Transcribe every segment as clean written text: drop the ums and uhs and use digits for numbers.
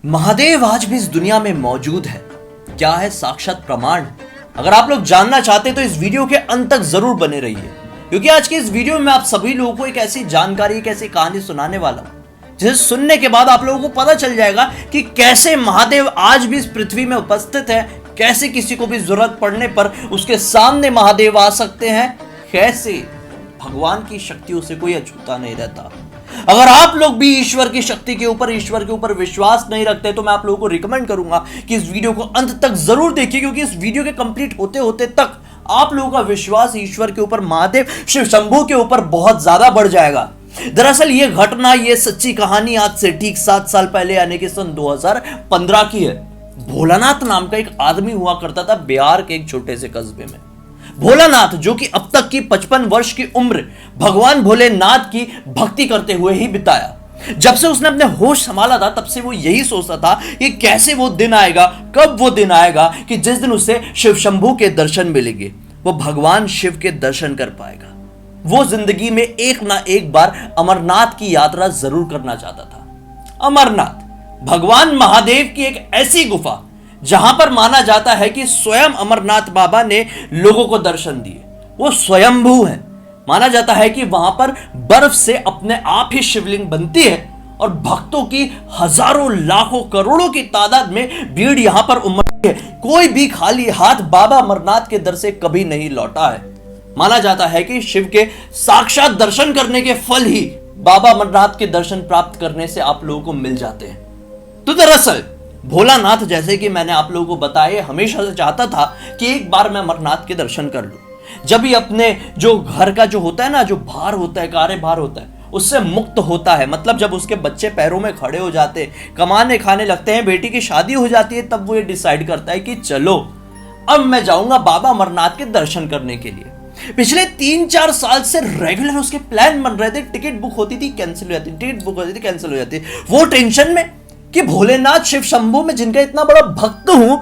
महादेव आज भी इस दुनिया में मौजूद है। क्या है साक्षात प्रमाण? अगर आप लोग जानना चाहते हैं तो इस वीडियो के अंत तक जरूर बने रहिए, क्योंकि आज के इस वीडियो में आप सभी लोगों को एक ऐसी जानकारी, एक ऐसी कहानी सुनाने वाला हूं जिसे सुनने के बाद आप लोगों को पता चल जाएगा कि कैसे महादेव आज भी इस पृथ्वी में उपस्थित है, कैसे किसी को भी जरूरत पड़ने पर उसके सामने महादेव आ सकते हैं, कैसे भगवान की शक्तियों से कोई अछूता नहीं रहता। अगर आप लोग भी ईश्वर की शक्ति के ऊपर विश्वास नहीं रखते तो मैं आप लोगों को रिकमेंड करूंगा कि इस वीडियो को अंत तक जरूर देखिए, क्योंकि इस वीडियो के कंप्लीट होते होते तक आप लोगों का विश्वास ईश्वर के ऊपर, महादेव शिव शंभू के ऊपर बहुत ज्यादा बढ़ जाएगा। दरअसल ये घटना, ये सच्ची कहानी आज से ठीक 7 साल पहले यानी कि सन 2015 की है। भोलानाथ नाम का एक आदमी हुआ करता था बिहार के एक छोटे से कस्बे में। भोलानाथ जो कि अब तक की 55 वर्ष की उम्र भगवान भोलेनाथ की भक्ति करते हुए ही बिताया। जब से उसने अपने होश संभाला था तब से वो यही सोचता था कि कैसे वो दिन आएगा, कब वो दिन आएगा कि जिस दिन उसे शिव शंभू के दर्शन मिलेंगे, वो भगवान शिव के दर्शन कर पाएगा। वो जिंदगी में एक ना एक बार अमरनाथ की यात्रा जरूर करना चाहता था। अमरनाथ भगवान महादेव की एक ऐसी गुफा जहां पर माना जाता है कि स्वयं अमरनाथ बाबा ने लोगों को दर्शन दिए। वो स्वयंभू है। माना जाता है कि वहां पर बर्फ से अपने आप ही शिवलिंग बनती है और भक्तों की हजारों, लाखों, करोड़ों की तादाद में भीड़ यहां पर उमड़ती है। कोई भी खाली हाथ बाबा अमरनाथ के दर से कभी नहीं लौटा है। माना जाता है कि शिव के साक्षात दर्शन करने के फल ही बाबा अमरनाथ के दर्शन प्राप्त करने से आप लोगों को मिल जाते हैं। तो दरअसल भोलानाथ, जैसे कि मैंने आप लोगों को बताया, हमेशा से चाहता था कि एक बार मैं अमरनाथ के दर्शन कर लूं। जब भी अपने जो घर का जो होता है ना, जो भार होता है, कार्यभार होता है, उससे मुक्त होता है, मतलब जब उसके बच्चे पैरों में खड़े हो जाते, कमाने खाने लगते हैं, बेटी की शादी हो जाती है, तब वो ये डिसाइड करता है कि चलो अब मैं जाऊंगा बाबा अमरनाथ के दर्शन करने के लिए। पिछले 3-4 साल से रेगुलर उसके प्लान बन रहे थे। टिकट बुक होती थी, कैंसिल हो जाती, टिकट बुक होती थी, कैंसिल हो जाती। वो टेंशन में कि भोलेनाथ शिव शंभू में जिनका इतना बड़ा भक्त हूं,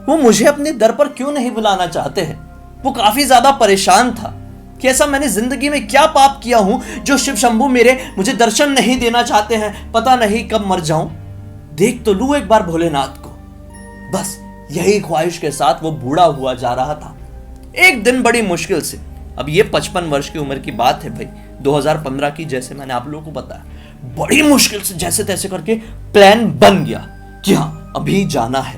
वो मुझे अपने दर पर क्यों नहीं बुलाना चाहते हैं। वो काफी ज्यादा परेशान था कि ऐसा मैंने जिंदगी में क्या पाप किया हूं जो शिव शंभू मुझे दर्शन नहीं देना चाहते हैं। पता नहीं कब मर जाऊं, देख तो लूं एक बार भोलेनाथ को। बस यही ख्वाहिश के साथ वो बूढ़ा हुआ जा रहा था। एक दिन बड़ी मुश्किल से, अब ये 55 वर्ष की उम्र की बात है भाई, 2015 की, जैसे मैंने आप लोगों को बताया, बड़ी मुश्किल से जैसे तैसे करके प्लान बन गया कि हाँ अभी जाना है।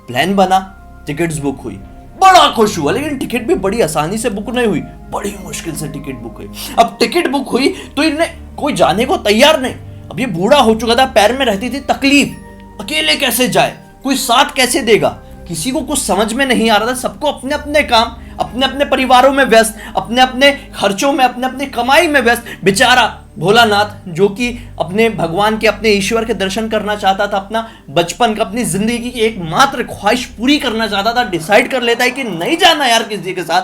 प्लान बना, टिकट्स बुक हुई, बड़ा खुश हुआ। लेकिन टिकट भी बड़ी आसानी से बुक नहीं हुई, बड़ी मुश्किल से टिकट बुक हुई। अब टिकट बुक हुई तो इन्हें कोई जाने को तैयार नहीं। अब ये बूढ़ा हो चुका था, पैर में रहती थी तकलीफ, अकेले कैसे जाए, कोई साथ कैसे देगा, किसी को कुछ समझ में नहीं आ रहा था। सबको अपने अपने काम, अपने अपने परिवारों में व्यस्त, अपने अपने खर्चों में, अपने अपने कमाई में व्यस्त। बेचारा भोलानाथ जो कि अपने भगवान के, अपने ईश्वर के दर्शन करना चाहता था, अपना बचपन का, अपनी जिंदगी की एकमात्र ख्वाहिश पूरी करना चाहता था, डिसाइड कर लेता है कि नहीं जाना यार किसी के साथ,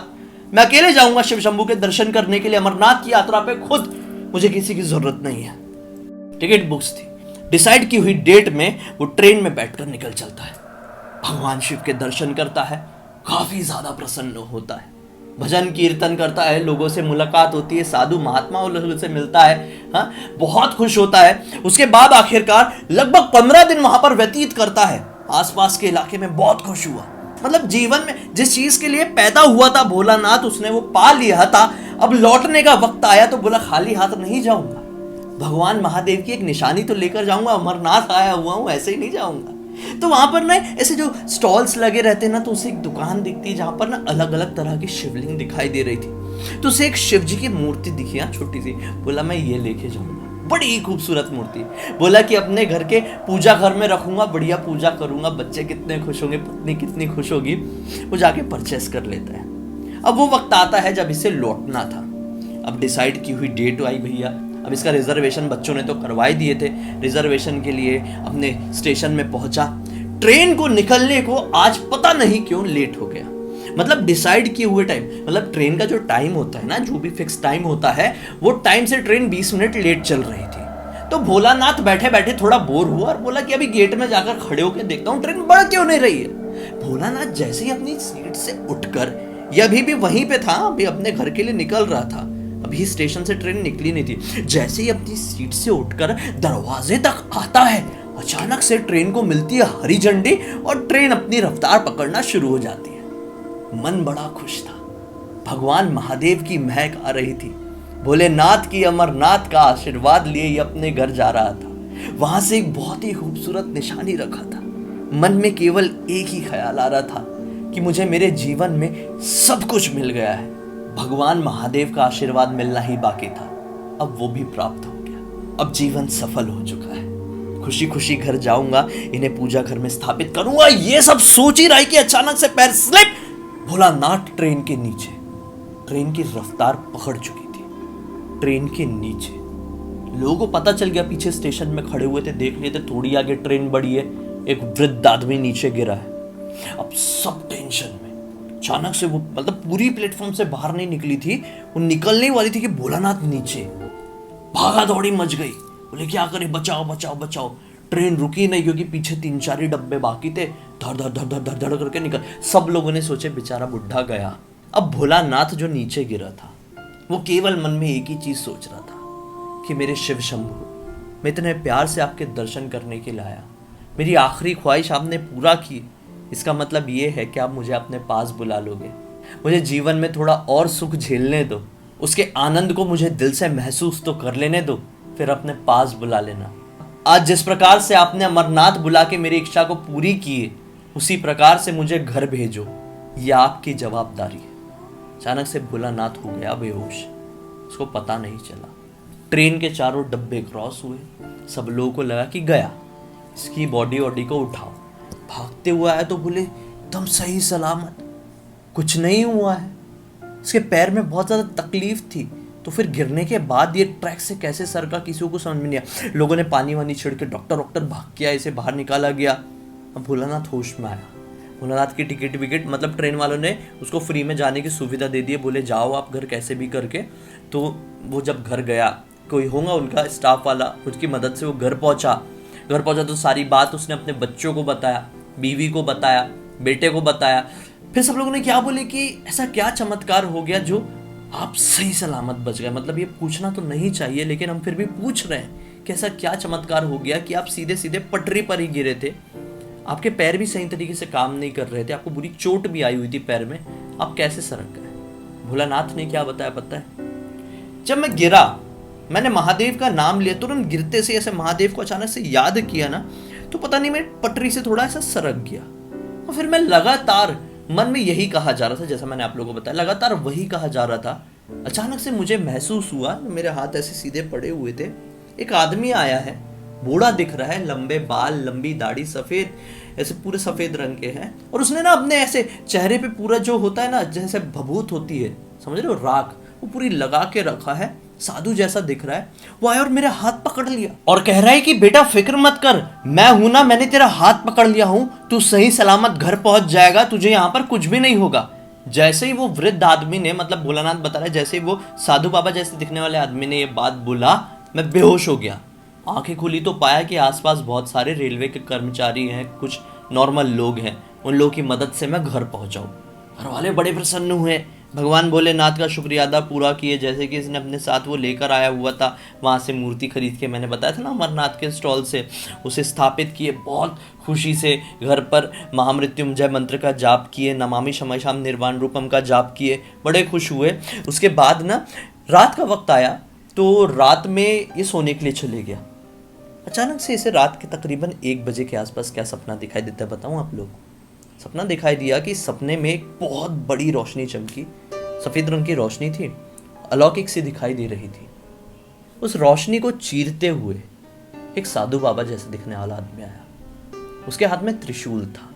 मैं अकेले जाऊंगा शिव शंभू के दर्शन करने के लिए अमरनाथ की यात्रा पे, खुद मुझे किसी की जरूरत नहीं है। टिकट बुक्स थी, डिसाइड की हुई डेट में वो ट्रेन में बैठकर निकल चलता है, भगवान शिव के दर्शन करता है, काफी ज्यादा प्रसन्न होता है, भजन कीर्तन करता है, लोगों से मुलाकात होती है, साधु महात्माओं लोगों से मिलता है, हाँ, बहुत खुश होता है। उसके बाद आखिरकार लगभग 15 दिन वहां पर व्यतीत करता है। आसपास के इलाके में बहुत खुश हुआ, मतलब जीवन में जिस चीज के लिए पैदा हुआ था भोलानाथ, उसने वो पा लिया था। अब लौटने का वक्त आया तो बोला खाली हाथ नहीं जाऊंगा, भगवान महादेव की एक निशानी तो लेकर जाऊंगा, अमरनाथ आया हुआ हूं, ऐसे ही नहीं जाऊंगा। तो वहां पर ना ऐसे जो स्टॉल्स लगे रहते हैं ना, तो उसे एक दुकान दिखती है जहां पर ना अलग अलग तरह की शिवलिंग दिखाई दे रही थी। तो उसे एक शिव जी की मूर्ति दिखी, छोटी सी। बोला मैं ये लेके जाऊंगा, बड़ी खूबसूरत मूर्ति। बोला कि अपने घर के पूजा घर में रखूंगा, बढ़िया पूजा करूंगा, बच्चे कितने खुश होंगे, पत्नी कितनी खुश होगी। वो जाके परचेस कर लेता है। अब वो वक्त आता है जब इसे लौटना था। अब डिसाइड की हुई डेट आई भैया। अब इसका रिजर्वेशन बच्चों ने तो करवा ही दिए थे। रिजर्वेशन के लिए अपने स्टेशन में पहुंचा। ट्रेन को निकलने को आज पता नहीं क्यों लेट हो गया। मतलब डिसाइड किए हुए टाइम, मतलब ट्रेन का जो टाइम होता है ना, जो भी फिक्स टाइम होता है, वो टाइम से ट्रेन 20 मिनट लेट चल रही थी। तो भोलानाथ बैठे बैठे थोड़ा बोर हुआ और बोला कि अभी गेट में जाकर खड़े होकर देखता हूँ ट्रेन बढ़ क्यों नहीं रही है। भोलानाथ जैसे ही अपनी सीट से उठकर, ये अभी भी वहीं पे था, अभी अपने घर के लिए निकल रहा था, अभी स्टेशन से ट्रेन निकली नहीं थी, जैसे ही अपनी सीट से उठकर दरवाजे तक आता है, अचानक से ट्रेन को मिलती है हरी झंडी और ट्रेन अपनी रफ्तार पकड़ना शुरू हो जाती है। मन बड़ा खुश था। भगवान महादेव की महक आ रही थी। भोलेनाथ की अमरनाथ का आशीर्वाद लिए ये अपने घर जा रहा था। वहां से एक बहुत ही खूबसूरत निशानी रखा था। मन में केवल एक ही ख्याल आ रहा था कि मुझे मेरे जीवन में सब कुछ मिल गया है। भगवान महादेव का आशीर्वाद मिलना ही बाकी था, अब वो भी प्राप्त हो गया। अब जीवन सफल हो चुका है। खुशी खुशी घर जाऊंगा, इन्हें पूजा घर में स्थापित करूंगा। ये सब सोच ही रहा है कि अचानक से पैर स्लिप। भोलानाथ ट्रेन के नीचे, ट्रेन की रफ्तार पकड़ चुकी थी। ट्रेन के नीचे लोगों को पता चल गया, पीछे स्टेशन में खड़े हुए थे, देख लिए थे, थोड़ी आगे ट्रेन बढ़ी है, एक वृद्ध आदमी नीचे गिरा है। अब सब टेंशन में। अचानक से वो मतलब पूरी प्लेटफॉर्म से बाहर नहीं निकली थी, वो निकलने वाली थी कि भोलानाथ नीचे। भागा दौड़ी मच गई। बोले क्या करें, बचाओ बचाओ बचाओ। ट्रेन रुकी नहीं क्योंकि पीछे 3-4 ही डब्बे बाकी थे। धड़ धड़ धड़ धड़ धड़ धड़ करके निकल। सब लोगों ने सोचे बेचारा बुढ़ा गया। अब भोलानाथ जो नीचे गिरा था वो केवल मन में एक ही चीज सोच रहा था कि मेरे शिव शंभु, मैं इतने प्यार से आपके दर्शन करने के लिए आया, मेरी आखिरी ख्वाहिश आपने पूरा की। इसका मतलब ये है कि आप मुझे अपने पास बुला लोगे, मुझे जीवन में थोड़ा और सुख झेलने दो, उसके आनंद को मुझे दिल से महसूस तो कर लेने दो, फिर अपने पास बुला लेना। आज जिस प्रकार से आपने अमरनाथ बुला के मेरी इच्छा को पूरी की है, उसी प्रकार से मुझे घर भेजो, यह आपकी जवाबदारी है। अचानक से भोलानाथ हो गया बेहोश, उसको पता नहीं चला। ट्रेन के चारों डब्बे क्रॉस हुए, सब लोगों को लगा कि गया, इसकी बॉडी वॉडी को उठाओ। भागते हुआ आया तो बोले एकदम सही सलामत, कुछ नहीं हुआ है। इसके पैर में बहुत ज़्यादा तकलीफ थी, तो फिर गिरने के बाद ये ट्रैक से कैसे सरका किसी को समझ में नहीं आया। लोगों ने पानी वानी छिड़क के डॉक्टर भाग किया, इसे बाहर निकाला गया। अब भोलानाथ होश में आया। भोलानाथ की टिकट विकेट मतलब ट्रेन वालों ने उसको फ्री में जाने की सुविधा दे दी, बोले जाओ आप घर कैसे भी करके। तो वो जब घर गया, कोई होगा उनका स्टाफ वाला, उसकी मदद से वो घर पहुंचा तो सारी बात उसने अपने बच्चों को बताया, बीवी को बताया, बेटे को बताया। फिर सब लोगों ने क्या बोले कि ऐसा क्या चमत्कार हो गया जो आप सही सलामत बच गए। मतलब ये पूछना तो नहीं चाहिए, लेकिन हम फिर भी पूछ रहे हैं कि ऐसा क्या चमत्कार हो गया कि आप सीधे सीधे पटरी पर ही गिरे थे, आपके पैर भी सही तरीके से काम नहीं कर रहे थे, आपको बुरी चोट भी आई हुई थी पैर में, आप कैसे सरक गए। भोलानाथ ने क्या बताया पता है? जब मैं गिरा, मैंने महादेव का नाम लिया, तुरंत गिरते से ऐसे महादेव को अचानक से याद किया ना, तो पता नहीं मैं पटरी से थोड़ा ऐसा सरक गया। और फिर मैं लगातार मन में यही कहा जा रहा था, जैसा मैंने आप लोगों को बताया, लगातार वही कहा जा रहा था। अचानक से मुझे महसूस हुआ, मेरे हाथ ऐसे सीधे पड़े हुए थे, एक आदमी आया है, बूढ़ा दिख रहा है, लंबे बाल, लंबी दाढ़ी, सफेद, ऐसे पूरे सफेद रंग के हैं। और उसने ना अपने ऐसे चेहरे पे पूरा जो होता है ना, जैसे भभूत होती है, समझ रहे हो, राख, वो पूरी लगा के रखा है, साधु जैसा दिख रहा है। वो आया और मेरा हाथ पकड़ लिया और कह रहा है कि बेटा फिक्र मत कर, मैं हूं ना, मैंने तेरा हाथ पकड़ लिया हूं, तू सही सलामत घर पहुंच जाएगा, तुझे यहाँ पर कुछ भी नहीं होगा। जैसे ही वो वृद्ध आदमी ने, मतलब भोलानाथ बता रहा है, जैसे ही वो साधु बाबा जैसे दिखने वाले आदमी ने ये बात बोला, मैं बेहोश हो गया। आंखें खुली तो पाया कि आसपास बहुत सारे रेलवे के कर्मचारी हैं, कुछ नॉर्मल लोग हैं, उन लोगों की मदद से मैं घर पहुंचा हूँ। घर वाले बड़े प्रसन्न हुए, भगवान भोलेनाथ का शुक्रिया अदा पूरा किए, जैसे कि इसने अपने साथ वो लेकर आया हुआ था, वहाँ से मूर्ति खरीद के, मैंने बताया था ना अमरनाथ के स्टॉल से, उसे स्थापित किए। बहुत खुशी से घर पर महामृत्युंजय मंत्र का जाप किए, नमामि शमशाम निर्वाण रूपम का जाप किए, बड़े खुश हुए। उसके बाद ना रात का वक्त आया, तो रात में ये सोने के लिए चले गया। अचानक से इसे रात के तकरीबन 1 बजे के आसपास क्या सपना दिखाई देता है बताऊँ आप लोग? सपना दिखाई दिया कि सपने में एक बहुत बड़ी रोशनी चमकी, सफ़ेद रंग की रोशनी थी, अलौकिक सी दिखाई दे रही थी। उस रोशनी को चीरते हुए एक साधु बाबा जैसे दिखने वाला आदमी आया। उसके हाथ में त्रिशूल था,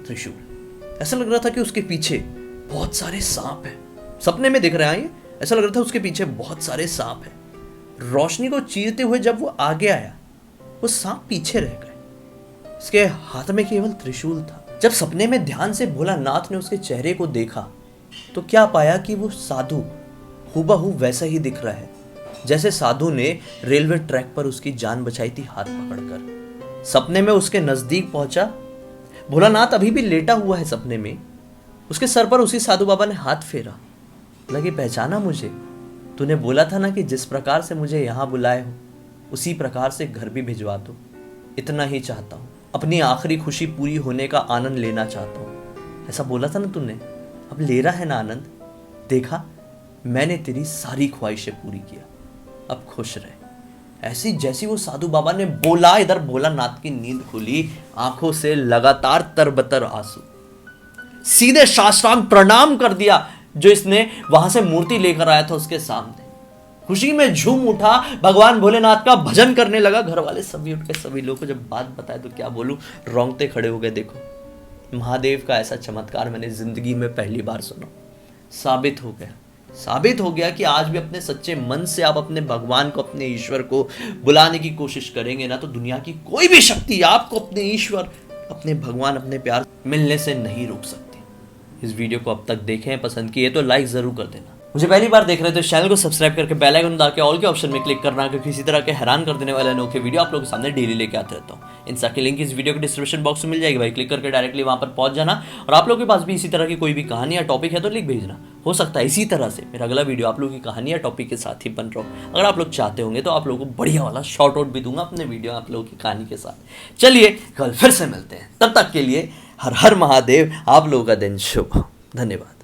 त्रिशूल। ऐसा लग रहा था कि उसके पीछे बहुत सारे सांप हैं। सपने में दिख रहा है ये, ऐसा लग रहा था उसके पीछे बहुत सारे सांप हैं। रोशनी को चीरते हुए जब वो आगे आया, वो सांप पीछे रह गए। उसके हाथ में केवल त्रिशूल था। जब सपने में ध्यान से भोलानाथ ने उसके चेहरे को देखा, तो क्या पाया कि वो साधु हूबहू वैसा ही दिख रहा है जैसे साधु ने रेलवे ट्रैक पर उसकी जान बचाई थी हाथ पकड़कर। सपने में उसके नजदीक पहुंचा। भोलानाथ अभी भी लेटा हुआ है सपने में। उसके सर पर उसी साधु बाबा ने हाथ फेरा। लगे पहचाना मुझे? तूने बोला था ना कि जिस प्रकार से मुझे यहाँ बुलाए हो, उसी प्रकार से घर भी भिजवा दो। इतना ही चाहता हूँ, अपनी आखिरी खुशी पूरी होने का आनंद लेना चाहता हूँ। ऐसा बोला था ना तूने, अब ले रहा है ना आनंद। देखा, मैंने तेरी सारी ख्वाहिशें पूरी किया, अब खुश रहे। ऐसी जैसी वो साधु बाबा ने बोला, इधर भोलानाथ की नींद खुली, आंखों से लगातार तरबतर आंसू। सीधे साष्टांग प्रणाम कर दिया जो इसने वहां से मूर्ति लेकर आया था उसके सामने। खुशी में झूम उठा, भगवान भोलेनाथ का भजन करने लगा। घर वाले सभी उठ के सभी लोगों को जब बात बताए तो क्या बोलूं, रोंगटे खड़े हो गए। देखो, महादेव का ऐसा चमत्कार मैंने जिंदगी में पहली बार सुना। साबित हो गया कि आज भी अपने सच्चे मन से आप अपने भगवान को, अपने ईश्वर को बुलाने की कोशिश करेंगे ना, तो दुनिया की कोई भी शक्ति आपको अपने ईश्वर, अपने भगवान, अपने प्यार मिलने से नहीं रोक सकती। इस वीडियो को अब तक देखें, पसंद किए तो लाइक जरूर कर देना। मुझे पहली बार देख रहे हो तो चैनल को सब्सक्राइब करके बेल आइकन दबा के ऑल के ऑप्शन में क्लिक करना, क्योंकि इसी तरह के हैरान कर देने वाले अनोखे वीडियो आप लोगों के सामने डेली लेके आते रहता हूँ। इन सबकी लिंक इस वीडियो के डिस्क्रिप्शन बॉक्स में मिल जाएगी भाई, क्लिक करके डायरेक्टली वहां पर पहुंच जाना। और आप लोगों के पास भी इसी तरह की कोई भी कहानी या टॉपिक है तो लिख भेजना। हो सकता है इसी तरह से मेरा अगला वीडियो आप लोगों की कहानी या टॉपिक के साथ ही बन रहा हो। अगर आप लोग चाहते होंगे तो आप लोगों को बढ़िया वाला शॉर्ट आउट भी दूंगा अपने वीडियो आप लोगों की कहानी के साथ। चलिए कल फिर से मिलते हैं, तब तक के लिए हर हर महादेव। आप लोगों का दिन शुभ हो। धन्यवाद।